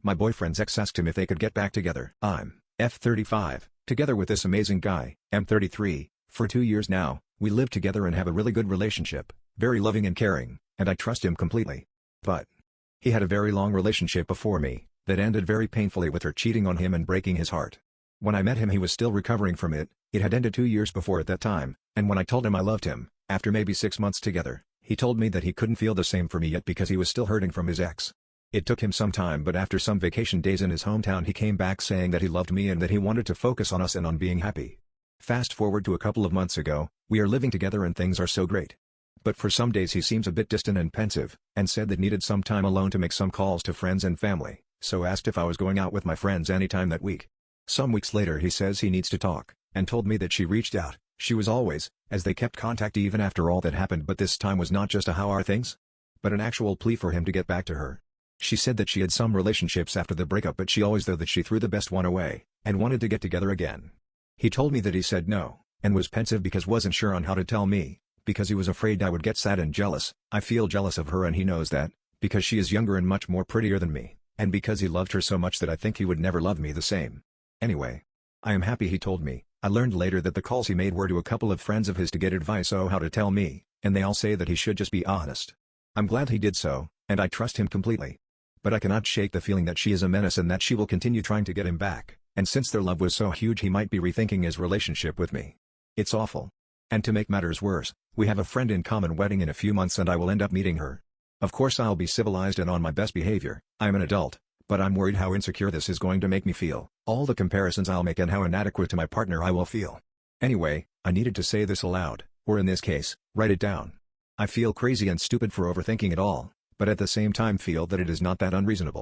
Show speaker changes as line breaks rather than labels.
My boyfriend's ex asked him if they could get back together. I'm F35, together with this amazing guy, M33, for 2 years now. We live together and have a really good relationship, very loving and caring, and I trust him completely. But he had a very long relationship before me, that ended very painfully with her cheating on him and breaking his heart. When I met him he was still recovering from it. It had ended 2 years before at that time, and when I told him I loved him, after maybe 6 months together, he told me that he couldn't feel the same for me yet because he was still hurting from his ex. It took him some time, but after some vacation days in his hometown he came back saying that he loved me and that he wanted to focus on us and on being happy. Fast forward to a couple of months ago, we are living together and things are so great. But for some days he seems a bit distant and pensive, and said that needed some time alone to make some calls to friends and family, so asked if I was going out with my friends anytime that week. Some weeks later he says he needs to talk, and told me that she reached out. She was always, as they kept contact even after all that happened, but this time was not just a "how are things?" but an actual plea for him to get back to her. She said that she had some relationships after the breakup, but she always thought that she threw the best one away, and wanted to get together again. He told me that he said no, and was pensive because wasn't sure on how to tell me, because he was afraid I would get sad and jealous. I feel jealous of her and he knows that, because she is younger and much more prettier than me, and because he loved her so much that I think he would never love me the same. Anyway, I am happy he told me. I learned later that the calls he made were to a couple of friends of his to get advice on how to tell me, and they all say that he should just be honest. I'm glad he did so, and I trust him completely. But I cannot shake the feeling that she is a menace and that she will continue trying to get him back, and since their love was so huge he might be rethinking his relationship with me. It's awful. And to make matters worse, we have a friend in common wedding in a few months and I will end up meeting her. Of course I'll be civilized and on my best behavior, I'm an adult, but I'm worried how insecure this is going to make me feel, all the comparisons I'll make and how inadequate to my partner I will feel. Anyway, I needed to say this aloud, or in this case, write it down. I feel crazy and stupid for overthinking it all, but at the same time feel that it is not that unreasonable.